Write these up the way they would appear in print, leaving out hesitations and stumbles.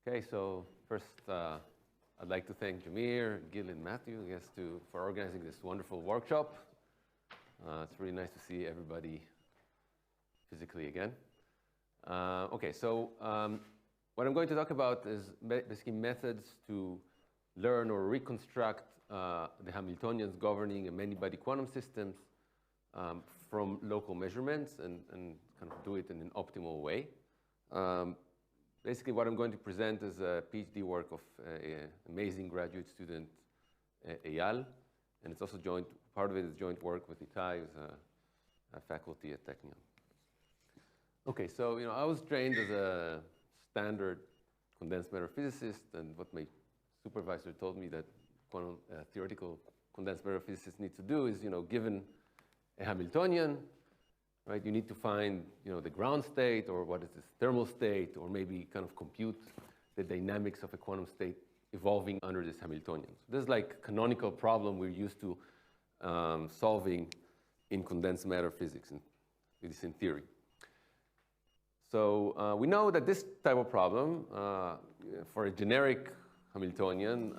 Okay, so first I'd like to thank Jameer, Gil, and Matthew, I guess, for organizing this wonderful workshop. It's really nice to see everybody physically again. Okay, so what I'm going to talk about is basically methods to learn or reconstruct the Hamiltonians governing many-body quantum systems from local measurements and kind of do it in an optimal way. Basically, what I'm going to present is a PhD work of an amazing graduate student, Eyal, and it's also part of it is joint work with Itai, who's a faculty at Technion. Okay, so I was trained as a standard condensed matter physicist, and what my supervisor told me that quantum theoretical condensed matter physicists need to do is, given a Hamiltonian, right, you need to find, the ground state, or what is this thermal state, or maybe kind of compute the dynamics of a quantum state evolving under this Hamiltonian. So this is like a canonical problem we're used to solving in condensed matter physics, at least in theory. So we know that this type of problem, for a generic Hamiltonian,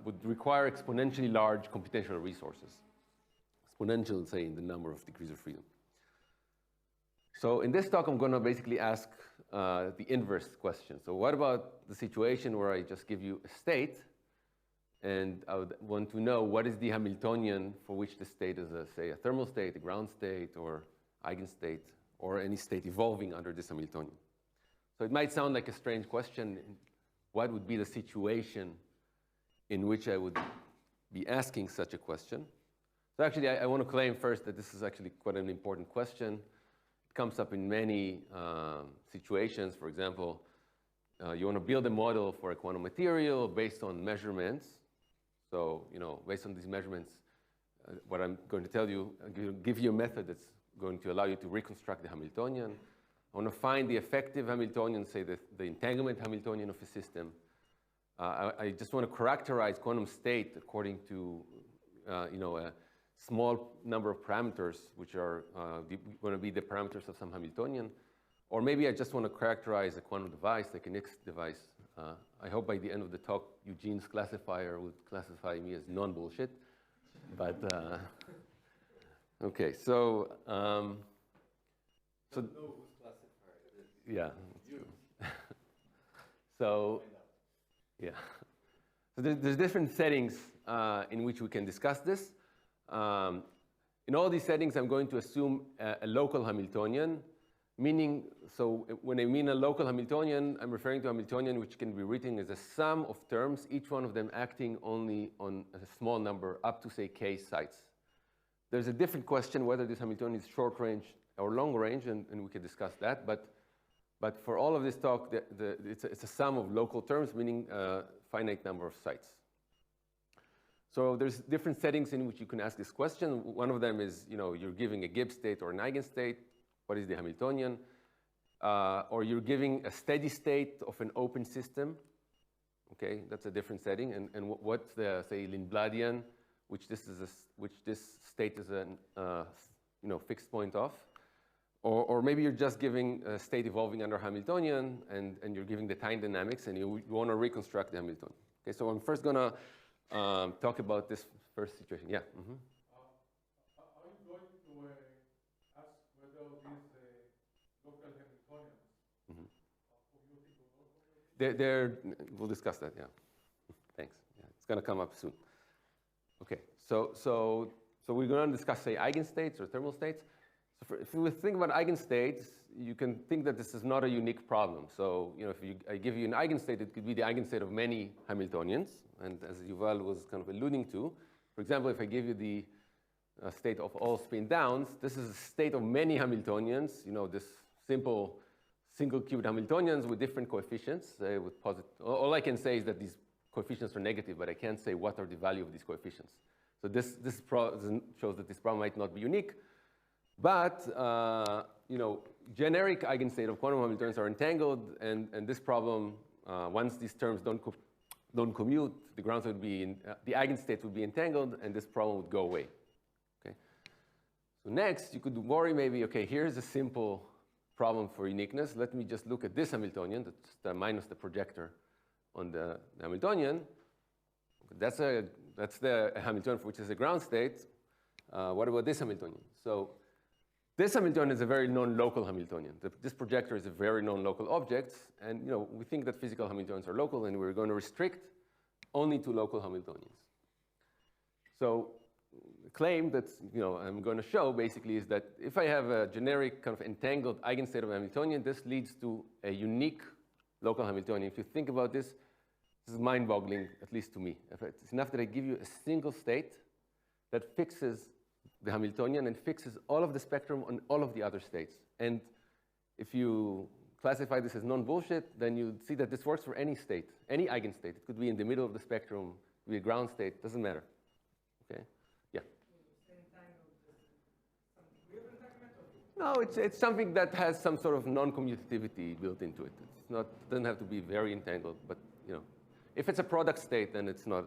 would require exponentially large computational resources. Exponential, say, in the number of degrees of freedom. So in this talk, I'm going to basically ask the inverse question. So what about the situation where I just give you a state, and I would want to know what is the Hamiltonian for which the state is, say, a thermal state, a ground state, or eigenstate, or any state evolving under this Hamiltonian. So it might sound like a strange question. What would be the situation in which I would be asking such a question? So actually, I want to claim first that this is actually quite an important question. It comes up in many situations. For example, you want to build a model for a quantum material based on measurements. So, based on these measurements, what I'm going to tell you, I'm going to give you a method that's going to allow you to reconstruct the Hamiltonian. I want to find the effective Hamiltonian, say the entanglement Hamiltonian of a system. I just want to characterize quantum state according to, a small number of parameters, which are going to be the parameters of some Hamiltonian. Or maybe I just want to characterize a quantum device, like an X device. I hope by the end of the talk, Eugene's classifier would classify me as non-bullshit. But, okay, so... yeah. So, yeah. So there's different settings in which we can discuss this. In all these settings, I'm going to assume a local Hamiltonian, meaning, so when I mean a local Hamiltonian, I'm referring to a Hamiltonian which can be written as a sum of terms, each one of them acting only on a small number up to, say, k sites. There's a different question whether this Hamiltonian is short range or long range, and we can discuss that. But for all of this talk, it's a sum of local terms, meaning a finite number of sites. So there's different settings in which you can ask this question. One of them is, you're giving a Gibbs state or an eigenstate. What is the Hamiltonian? Or you're giving a steady state of an open system. Okay, that's a different setting. And what's the, say, Lindbladian, which this state is a fixed point of. Or maybe you're just giving a state evolving under Hamiltonian, and you're giving the time dynamics, and you want to reconstruct the Hamiltonian. Okay, so I'm first going to talk about this first situation. Yeah. Mm-hmm. Are you going to ask whether these local Hamiltonians are commuting? We'll discuss that. Yeah. Thanks. Yeah, it's going to come up soon. Okay. So we're going to discuss, say, eigenstates or thermal states. So if we think about eigenstates, you can think that this is not a unique problem. So, if I give you an eigenstate, it could be the eigenstate of many Hamiltonians. And as Yuval was kind of alluding to, for example, if I give you the state of all spin downs, this is a state of many Hamiltonians, this simple single-cubed Hamiltonians with different coefficients. With positive. All I can say is that these coefficients are negative, but I can't say what are the value of these coefficients. So this shows that this problem might not be unique. But, generic eigenstate of quantum Hamiltonians are entangled, and this problem, once these terms don't commute, the grounds would be the eigenstate would be entangled, and this problem would go away. Okay. So next, you could worry maybe, okay, here's a simple problem for uniqueness. Let me just look at this Hamiltonian, that's minus the projector on the Hamiltonian. That's the Hamiltonian, which is a ground state. What about this Hamiltonian? So this Hamiltonian is a very non-local Hamiltonian. This projector is a very non-local object, and we think that physical Hamiltonians are local, and we're going to restrict only to local Hamiltonians. So the claim that I'm going to show basically is that if I have a generic kind of entangled eigenstate of a Hamiltonian, this leads to a unique local Hamiltonian. If you think about this, this is mind-boggling, at least to me. It's enough that I give you a single state that fixes the Hamiltonian and fixes all of the spectrum on all of the other states. And if you classify this as non-bullshit, then you see that this works for any state, any eigenstate. It could be in the middle of the spectrum, it could be a ground state, doesn't matter. Okay? Yeah? No, it's something that has some sort of non-commutativity built into it. It doesn't have to be very entangled, but if it's a product state, then it's not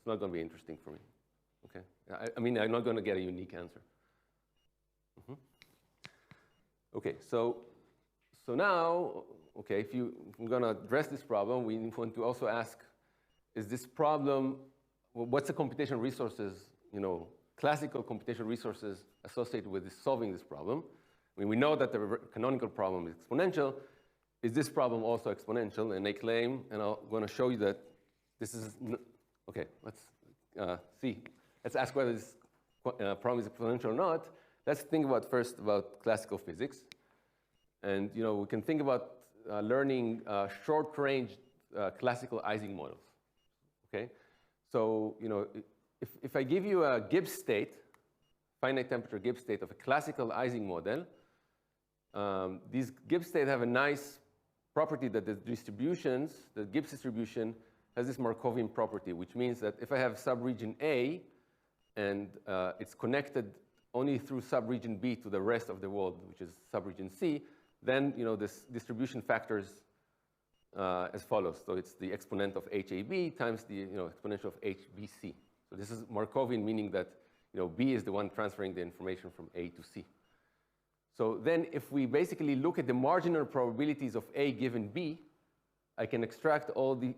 going to be interesting for me. Okay? I mean, I'm not going to get a unique answer. Okay, so now, okay, if I'm going to address this problem, we want to also ask, is this problem, what's the computational resources, classical computational resources associated with solving this problem? I mean, we know that the canonical problem is exponential. Is this problem also exponential? And they claim, and I'm going to show you that this is, okay, let's see. Let's ask whether this problem is exponential or not. Let's think first about classical physics. And we can think about learning short-range classical Ising models. Okay? So if I give you a Gibbs state, finite temperature Gibbs state of a classical Ising model, these Gibbs states have a nice property that the Gibbs distribution has this Markovian property, which means that if I have subregion A and it's connected only through subregion B to the rest of the world, which is subregion C, then this distribution factors as follows. So it's the exponent of HAB times the exponential of HBC. So this is Markovian, meaning that B is the one transferring the information from A to C. So then if we basically look at the marginal probabilities of A given B, I can extract all the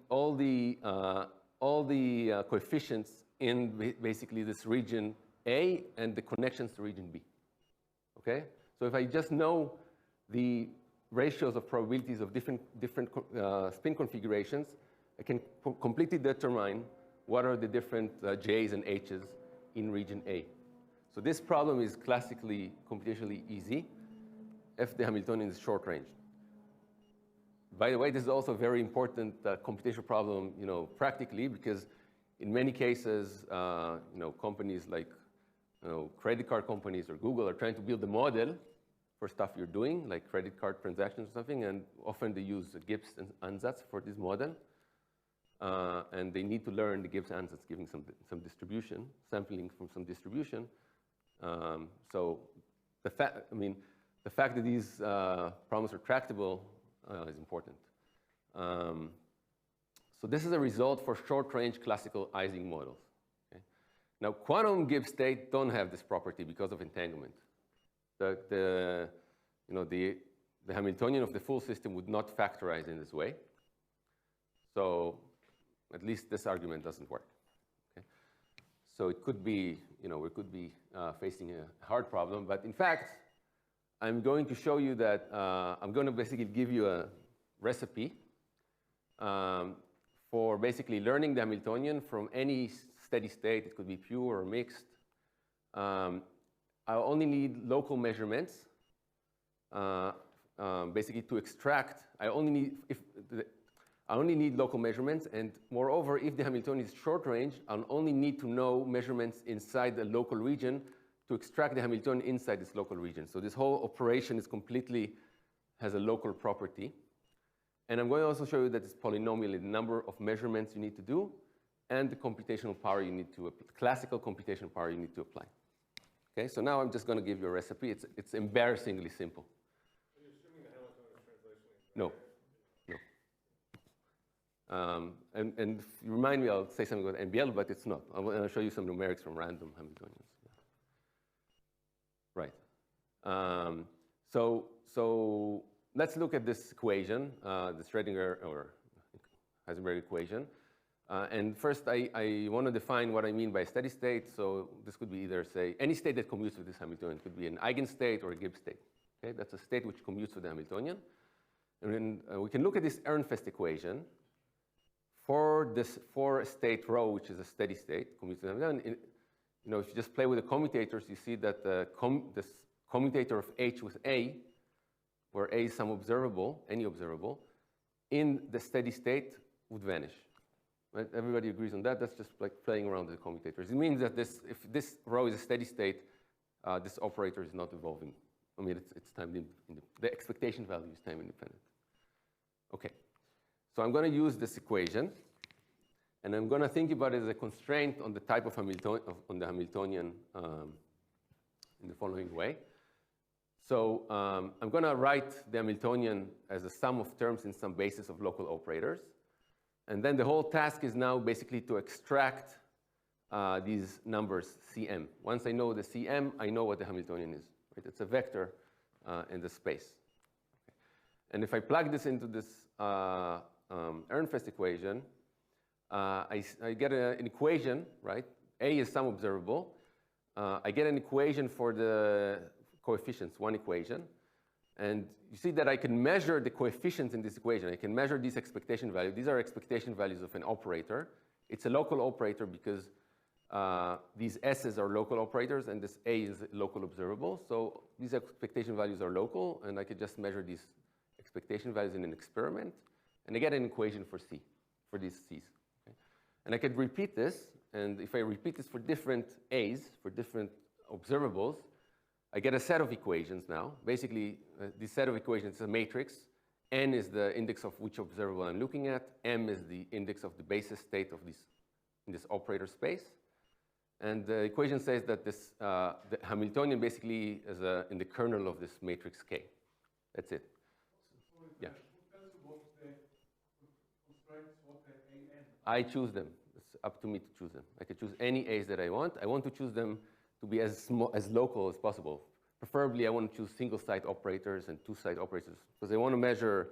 coefficients in basically this region A and the connections to region B. Okay? So if I just know the ratios of probabilities of different spin configurations, I can completely determine what are the different J's and H's in region A. So this problem is classically computationally easy if the Hamiltonian is short range. By the way, this is also a very important computational problem, practically, because in many cases, companies like credit card companies or Google are trying to build a model for stuff you're doing, like credit card transactions or something, and often they use Gibbs and ansatz for this model. And they need to learn the Gibbs ansatz giving some distribution, sampling from some distribution. So the fact that these problems are tractable is important. So this is a result for short-range classical Ising models. Okay? Now, quantum Gibbs states don't have this property because of entanglement. The Hamiltonian of the full system would not factorize in this way. So at least this argument doesn't work. Okay? So it could be, we could be facing a hard problem. But in fact, I'm going to show you that I'm going to basically give you a recipe for basically learning the Hamiltonian from any steady state. It could be pure or mixed. I only need local measurements. Basically, to extract, I only need local measurements, and moreover, if the Hamiltonian is short range, I'll only need to know measurements inside the local region to extract the Hamiltonian inside this local region. So this whole operation is has a local property. And I'm going to also show you that it's polynomial in the number of measurements you need to do and the computational power you need to apply, classical computational power you need to apply. Okay, so now I'm just going to give you a recipe. It's embarrassingly simple. Are you assuming the Hamiltonian is translationally? No. And if you remind me, I'll say something about NBL, but it's not. I'll show you some numerics from random Hamiltonians. Right. So let's look at this equation, the Schrödinger or Heisenberg equation. And first, I want to define what I mean by steady state. So this could be either, say, any state that commutes with this Hamiltonian. It could be an eigenstate or a Gibbs state. Okay? That's a state which commutes with the Hamiltonian. And then we can look at this Ehrenfest equation for a state rho, which is a steady state, commutes with the Hamiltonian. You know, if you just play with the commutators, you see that this commutator of H with A, where A is some observable, any observable, in the steady state would vanish. Right? Everybody agrees on that. That's just like playing around with the commutators. It means that if this rho is a steady state, this operator is not evolving. I mean, it's time independent. The expectation value is time independent. Okay, so I'm going to use this equation, and I'm going to think about it as a constraint on the type of on the Hamiltonian in the following way. So I'm going to write the Hamiltonian as a sum of terms in some basis of local operators. And then the whole task is now basically to extract these numbers Cm. Once I know the Cm, I know what the Hamiltonian is. Right? It's a vector in the space. Okay. And if I plug this into this Ehrenfest equation, I get an equation, right? A is some observable. I get an equation for the coefficients, one equation. And you see that I can measure the coefficients in this equation. I can measure these expectation values. These are expectation values of an operator. It's a local operator because these S's are local operators, and this A is local observable. So these expectation values are local, and I could just measure these expectation values in an experiment. And I get an equation for C, for these C's. Okay? And I could repeat this. And if I repeat this for different A's, for different observables, I get a set of equations now. Basically, this set of equations is a matrix. N is the index of which observable I'm looking at. M is the index of the basis state of in this operator space. And the equation says that the Hamiltonian basically is in the kernel of this matrix K. That's it. Yeah. I choose them. It's up to me to choose them. I could choose any A's that I want. I want to choose them to be as local as possible. Preferably, I want to choose single-site operators and two-site operators because I want to measure,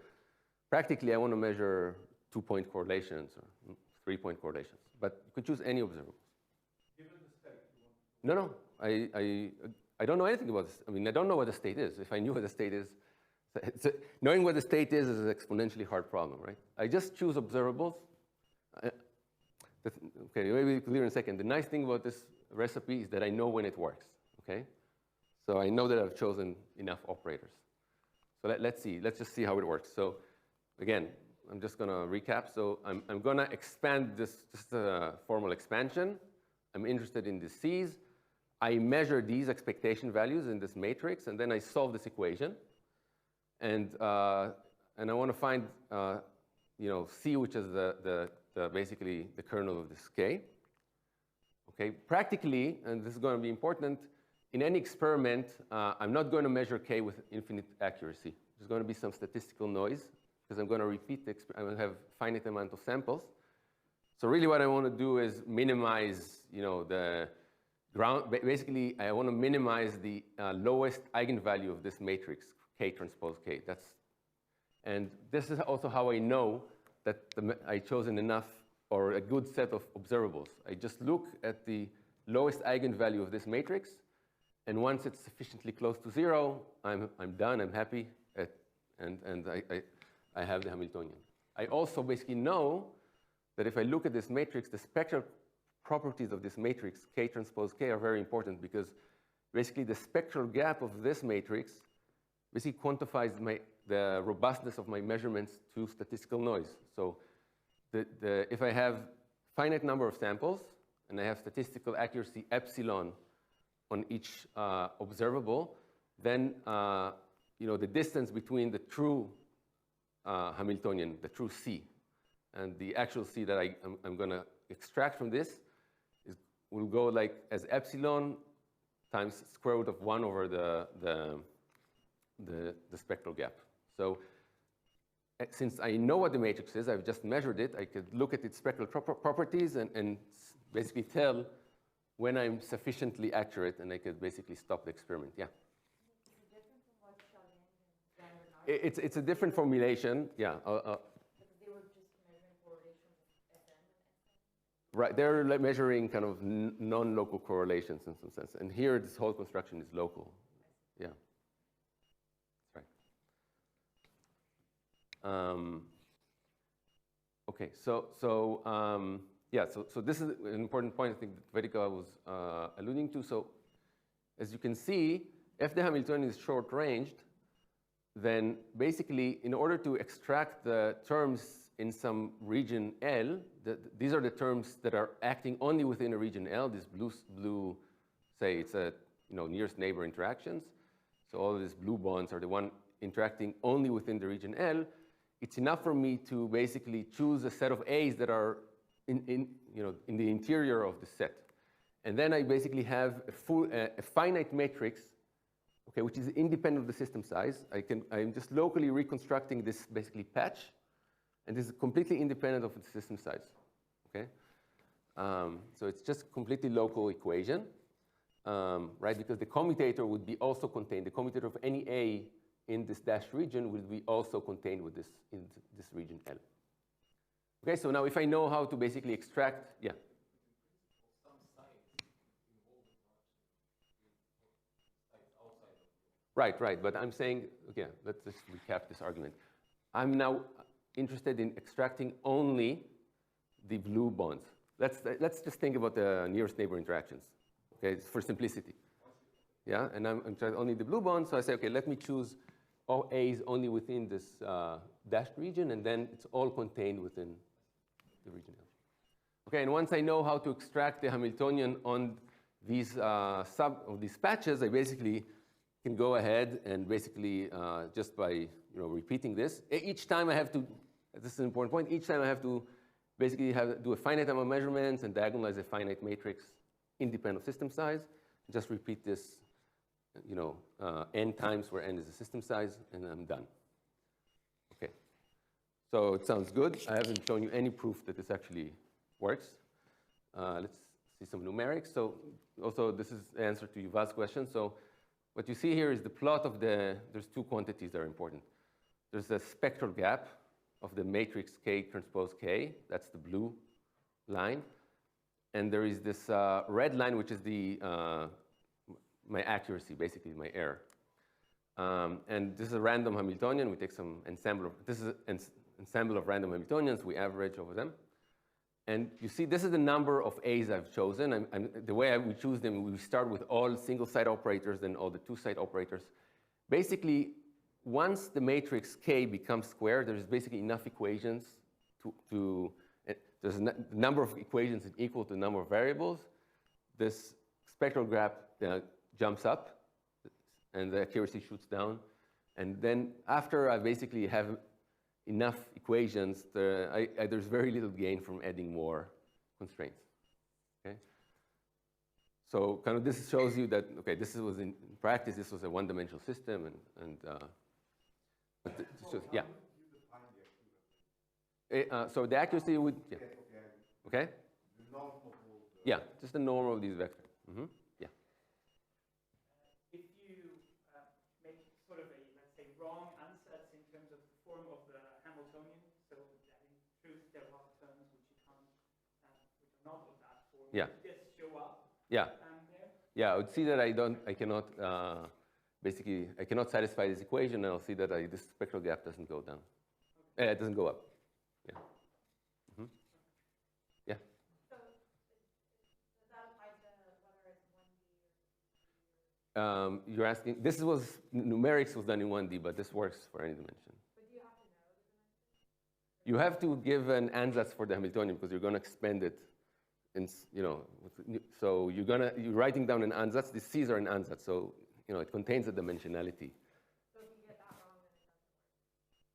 practically, I want to measure two-point correlations or three-point correlations. But you could choose any observable. Given the state, you want No. I don't know anything about this. I mean, I don't know what the state is. If I knew what the state is, knowing what the state is an exponentially hard problem, right? I just choose observables. Okay, maybe clear in a second. The nice thing about this recipe is that I know when it works, okay? So I know that I've chosen enough operators. So let's see. Let's just see how it works. So again, I'm just going to recap. So I'm going to expand this, just a formal expansion. I'm interested in the C's. I measure these expectation values in this matrix, and then I solve this equation. And I want to find C, which is basically the kernel of this K. Okay, practically, and this is going to be important, in any experiment, I'm not going to measure K with infinite accuracy. There's going to be some statistical noise because I'm going to repeat the experiment. I'm going to have finite amount of samples. So really what I want to do is minimize, the ground. Basically, I want to minimize the lowest eigenvalue of this matrix, K transpose K. And this is also how I know that I chosen enough or a good set of observables. I just look at the lowest eigenvalue of this matrix, and once it's sufficiently close to 0, I'm done, I'm happy, and I have the Hamiltonian. I also basically know that if I look at this matrix, the spectral properties of this matrix, K transpose K, are very important because basically the spectral gap of this matrix basically quantifies the robustness of my measurements to statistical noise. So if I have finite number of samples and I have statistical accuracy epsilon on each observable, then the distance between the true Hamiltonian, the true C, and the actual C that I'm going to extract from this will go like as epsilon times square root of 1 over the spectral gap. So since I know what the matrix is, I've just measured it, I could look at its spectral properties and basically tell when I'm sufficiently accurate, and I could basically stop the experiment. Yeah? It's a different formulation, yeah. Because they were just measuring for Right, they're like measuring kind of non-local correlations in some sense. And here, this whole construction is local. Yeah, that's right. Okay, so this is an important point I think that Vedika was alluding to. So as you can see, if the Hamiltonian is short-ranged, then basically in order to extract the terms in some region L, these are the terms that are acting only within a region L. This blue, say it's a nearest neighbor interactions. So all of these blue bonds are the one interacting only within the region L. It's enough for me to basically choose a set of A's that are in the interior of the set. And then I basically have a finite matrix, okay, which is independent of the system size. I'm just locally reconstructing this basically patch. And this is completely independent of the system size, okay? So it's just a completely local equation, right? Because the commutator would be also contained. The commutator of any A in this dashed region will be also contained with this in this region L. Okay, so now if I know how to basically extract, yeah. Right, but I'm saying, okay, let's just recap this argument. I'm now interested in extracting only the blue bonds. Let's just think about the nearest neighbor interactions, okay, for simplicity. Yeah, and I'm trying only the blue bonds, so I say, okay, let me choose all A's only within this dashed region, and then it's all contained within the region L. Okay, and once I know how to extract the Hamiltonian on these these patches, I basically can go ahead and basically just by repeating this, each time I have to, this is an important point, each time I have to basically do a finite number of measurements and diagonalize a finite matrix independent of system size. Just repeat this, n times where n is the system size, and I'm done. Okay, so it sounds good. I haven't shown you any proof that this actually works. Let's see some numerics. So also this is the answer to Yuval's question. So what you see here is the plot of there's two quantities that are important. There's a spectral gap of the matrix K transpose K. That's the blue line. And there is this red line, which is my accuracy, basically my error. And this is a random Hamiltonian. We take some ensemble this is an ensemble of random Hamiltonians. We average over them. And you see, this is the number of A's I've chosen. The way we choose them, we start with all single-site operators, then all the two-site operators. Basically, once the matrix K becomes square, there's basically enough equations there's a number of equations equal to the number of variables. This spectral graph jumps up, and the accuracy shoots down. And then after I basically have enough equations, there's very little gain from adding more constraints. Okay? So kind of this shows you that, okay, was in practice, this was a one-dimensional system, yeah. So the accuracy would, yeah. Okay? Yeah, just the normal of these vectors. Yeah. If you make sort of a, let's say, wrong ansatz in terms of the form of the Hamiltonian, so that in truth there are terms which you can't, which are not of that form, yeah. just show up. Yeah. There. Yeah, I would see that I cannot, basically, I cannot satisfy this equation, and I'll see that this spectral gap doesn't go down. Okay. It doesn't go up. Yeah. Yeah. So does that apply to whether it's 1D or 2D? You're asking, numerics was done in 1D, but this works for any dimension. But do you have to know the dimension? You have to give an ansatz for the Hamiltonian because you're going to expand it. So you're writing down an ansatz. The C's are an ansatz, so it contains a dimensionality. So if you get that wrong, then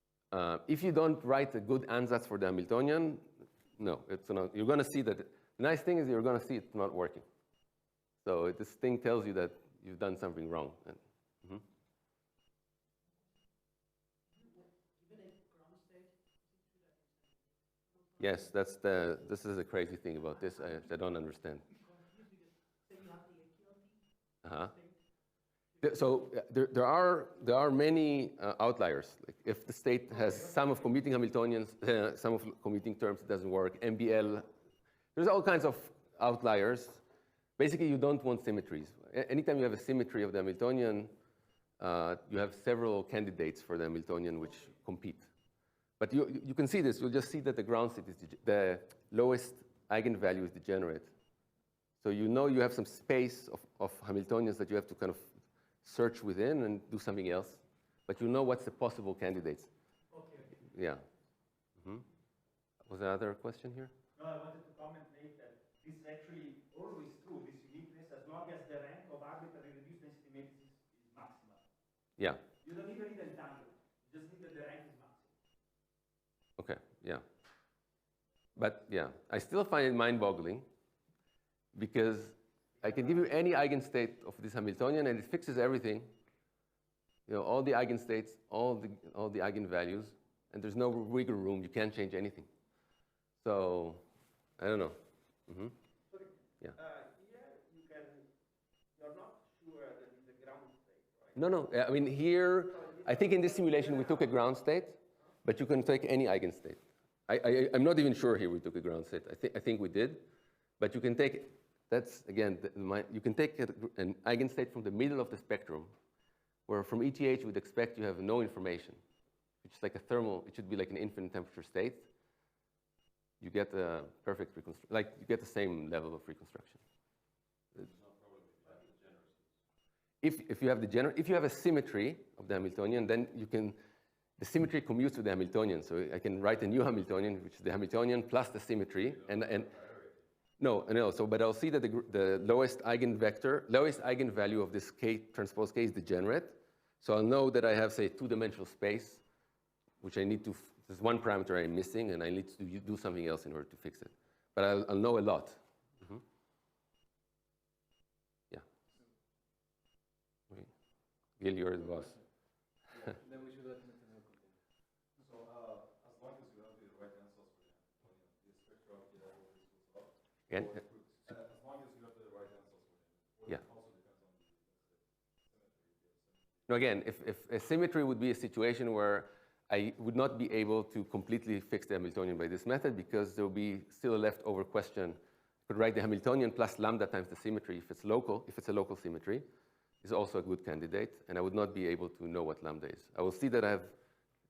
it doesn't work. If you don't write a good ansatz for the Hamiltonian, no, it's not. You're going to see that. The nice thing is you're going to see it's not working. So this thing tells you that you've done something wrong. Yes, this is a crazy thing about this. I don't understand. So there are many outliers. Like if the state has sum of commuting Hamiltonians, sum of commuting terms, it doesn't work. MBL There's all kinds of outliers. Basically, you don't want symmetries. Anytime you have a symmetry of the Hamiltonian, you have several candidates for the Hamiltonian which compete. But you can see this. You'll just see that the ground state is the lowest eigenvalue is degenerate. So you know you have some space of Hamiltonians that you have to kind of search within and do something else. But you know what's the possible candidates. Okay. Yeah. Was there another question here? No, I wanted to comment, Nate, that this is actually always true, this uniqueness, as long as the rank of arbitrary reduced density matrices is maximal. Yeah. You don't even need entanglement. You just need that the rank is maximal. Okay, yeah. But yeah, I still find it mind-boggling because I can give you any eigenstate of this Hamiltonian and it fixes everything. You know, all the eigenstates, all the eigenvalues, and there's no wiggle room. You can't change anything. So, I don't know. Sorry. Yeah. Here you're not sure that it's a ground state, right? No. I mean, here, I think in this simulation we took a ground state, but you can take any eigenstate. I'm not even sure here we took a ground state. I think we did, but you can take, that's again, you can take an eigenstate from the middle of the spectrum, where from ETH you would expect you have no information. It's like a thermal, it should be like an infinite temperature state. You get a perfect reconstruction, like you get the same level of reconstruction. If you have a symmetry of the Hamiltonian, then you can, the symmetry commutes with the Hamiltonian. So I can write a new Hamiltonian, which is the Hamiltonian plus the symmetry, but I'll see that the lowest eigenvalue of this K transpose K is degenerate. So I'll know that I have, say, two-dimensional space, which I need to, there's one parameter I'm missing, and I need to do something else in order to fix it. But I'll know a lot. Yeah. Okay. Gil, you're the boss. Then we should let Netanel continue. So, as long as you have the right answers for the spectrality level is what's up. Again? As long as you have the right answers for him. Yeah. It also depends on the symmetry. No, again, if a symmetry would be a situation where I would not be able to completely fix the Hamiltonian by this method because there will be still a leftover question. I could write the Hamiltonian plus lambda times the symmetry if it's local, if it's a local symmetry, is also a good candidate, and I would not be able to know what lambda is. I will see that I have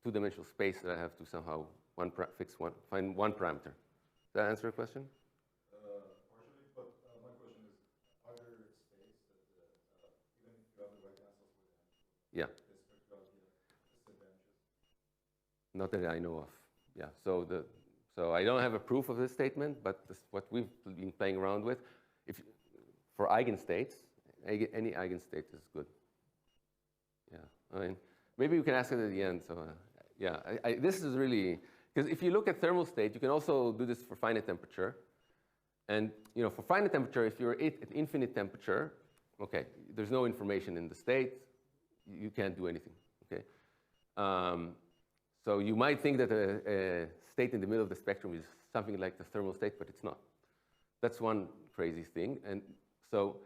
two-dimensional space that I have to somehow find one parameter. Does that answer your question? Partially, but my question is, are there states that even if you have the right answers for them, Yeah. the spectrality disadvantages? Not that I know of. Yeah. So I don't have a proof of this statement, but this, what we've been playing around with, for eigenstates, any eigenstate is good. Yeah. I mean, maybe we can ask it at the end. So yeah, this is really, because if you look at thermal state, you can also do this for finite temperature. And you know, for finite temperature, if you're at infinite temperature, okay, there's no information in the state. You can't do anything. Okay. So you might think that a state in the middle of the spectrum is something like the thermal state, but it's not. That's one crazy thing. And so,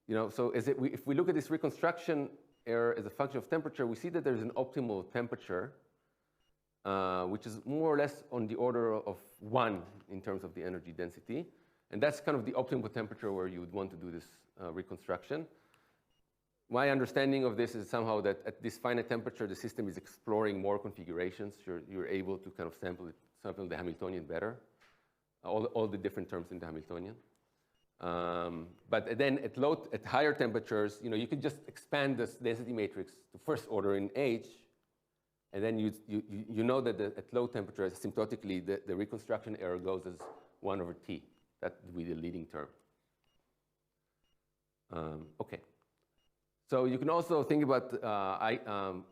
you know, so if we look at this reconstruction error as a function of temperature, we see that there's an optimal temperature, which is more or less on the order of 1 in terms of the energy density. And that's kind of the optimal temperature where you would want to do this reconstruction. My understanding of this is somehow that at this finite temperature, the system is exploring more configurations. You're able to kind of sample the Hamiltonian better, all the different terms in the Hamiltonian. But then at higher temperatures, you know, you can just expand this density matrix to first order in H, and then you know that at low temperature, asymptotically, the reconstruction error goes as 1 over T. That would be the leading term. Okay. So you can also think about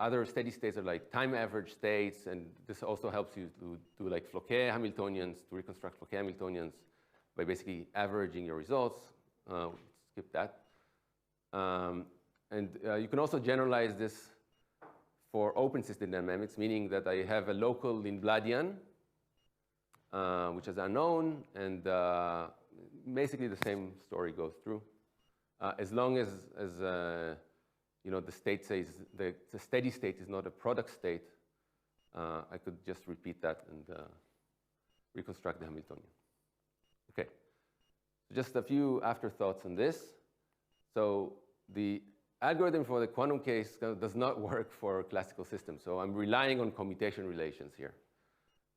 other steady states are like time average states, and this also helps you to do like Floquet Hamiltonians, to reconstruct Floquet Hamiltonians by basically averaging your results. Skip that. And you can also generalize this for open system dynamics, meaning that I have a local Lindbladian, which is unknown, and basically the same story goes through. As long as you know, the state says the steady state is not a product state, I could just repeat that and reconstruct the Hamiltonian. Okay, just a few afterthoughts on this. So the algorithm for the quantum case does not work for classical systems. So I'm relying on commutation relations here.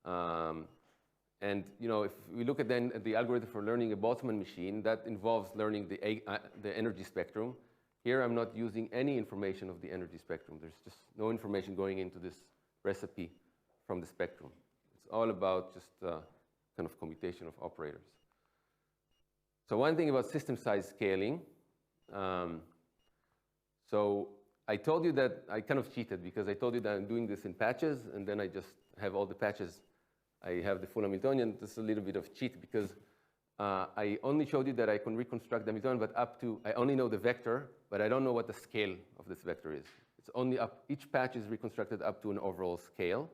And if we look at then at the algorithm for learning a Boltzmann machine, that involves learning the energy spectrum. Here I'm not using any information of the energy spectrum. There's just no information going into this recipe from the spectrum. It's all about just kind of commutation of operators. So one thing about system size scaling. So I told you that I kind of cheated because I told you that I'm doing this in patches, and then I just have all the patches. I have the full Hamiltonian. This is a little bit of cheat because I only showed you that I can reconstruct the Hamiltonian, but up to, I only know the vector, but I don't know what the scale of this vector is. It's only up, each patch is reconstructed up to an overall scale.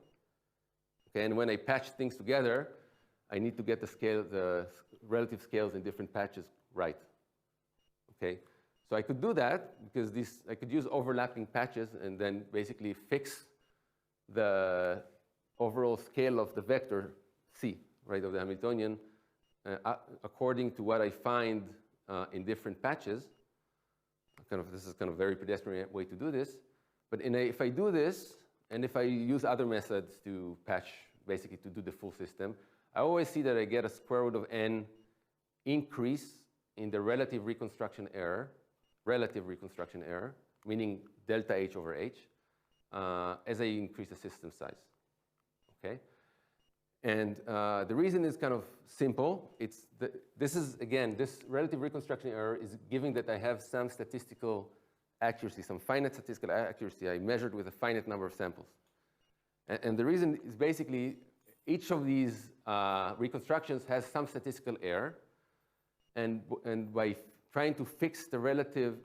Okay, and when I patch things together, I need to get the scale, the relative scales in different patches right. Okay, so I could do that because I could use overlapping patches and then basically fix the overall scale of the vector C, right, of the Hamiltonian, according to what I find in different patches. This is kind of a very pedestrian way to do this. But if I do this, and if I use other methods to patch, basically to do the full system, I always see that I get a square root of n increase in the relative reconstruction error, meaning delta h over h, as I increase the system size. Okay, and the reason is kind of simple. This relative reconstruction error is giving that I have some statistical accuracy, some finite statistical accuracy I measured with a finite number of samples. And the reason is basically each of these reconstructions has some statistical error, and by trying to fix the relative,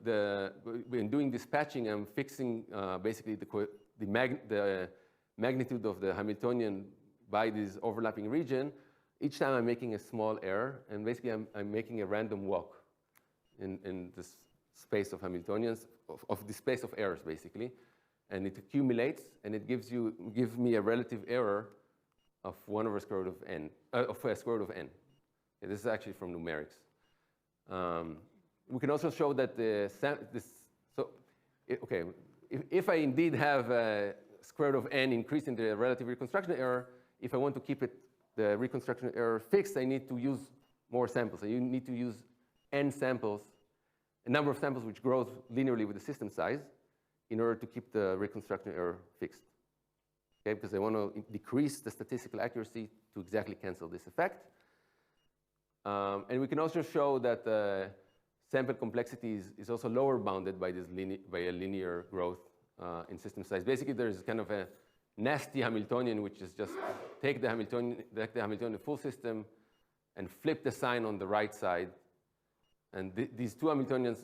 when doing this patching, I'm fixing basically the magnitude of the Hamiltonian by this overlapping region. Each time I'm making a small error, and basically I'm making a random walk in this space of Hamiltonians, of the space of errors basically, and it accumulates, and it gives me a relative error of 1 over square root of n, of a square root of n. Okay, this is actually from numerics. We can also show that if I indeed have a square root of n increase in the relative reconstruction error, if I want to keep the reconstruction error fixed, I need to use more samples. So you need to use n samples, a number of samples which grows linearly with the system size in order to keep the reconstruction error fixed. Okay, because I want to decrease the statistical accuracy to exactly cancel this effect. And we can also show that the sample complexity is also lower bounded by a linear growth in system size. Basically, there's kind of a nasty Hamiltonian, which is just take the Hamiltonian full system and flip the sign on the right side. And these two Hamiltonians,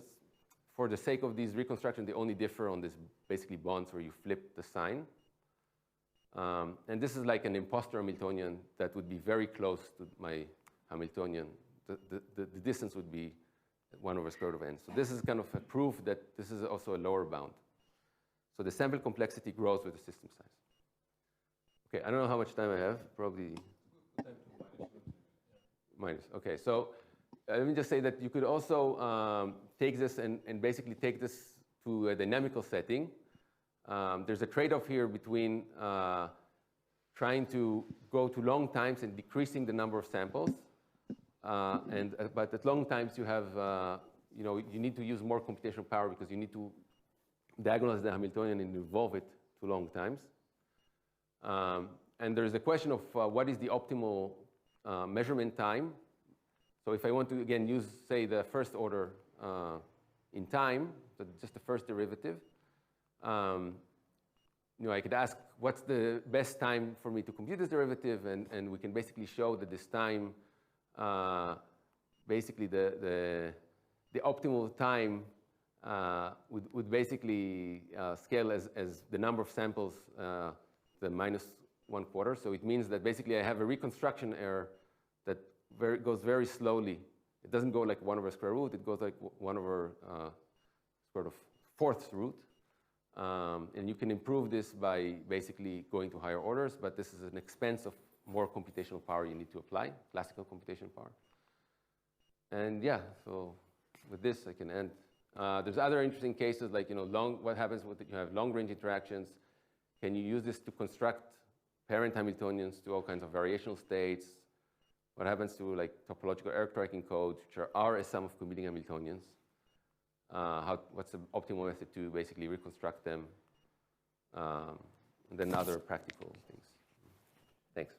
for the sake of these reconstructions, they only differ on this basically bonds where you flip the sign. And this is like an imposter Hamiltonian that would be very close to my Hamiltonian. The distance would be 1 over square root of n. So this is kind of a proof that this is also a lower bound. So the sample complexity grows with the system size. Okay, I don't know how much time I have. Probably minus. Okay, so let me just say that you could also take this and basically take this to a dynamical setting. There's a trade-off here between trying to go to long times and decreasing the number of samples. But at long times you have, you need to use more computational power because you need to diagonalize the Hamiltonian and evolve it to long times. And there's a question of what is the optimal measurement time. So if I want to, again, use, say, the first order in time, so just the first derivative, I could ask what's the best time for me to compute this derivative, and we can basically show that this time, basically the optimal time would basically scale as the number of samples, the -1/4. So it means that basically I have a reconstruction error that goes very slowly. It doesn't go like 1 over square root. It goes like 1 over sort of 4th root. And you can improve this by basically going to higher orders, but this is an expense of more computational power you need to apply, classical computational power. And yeah, so with this, I can end. There's other interesting cases, like what happens when you have long-range interactions. Can you use this to construct parent Hamiltonians to all kinds of variational states? What happens to like topological error correcting codes, which are a sum of commuting Hamiltonians? What's the optimal method to basically reconstruct them? And then other practical things. Thanks.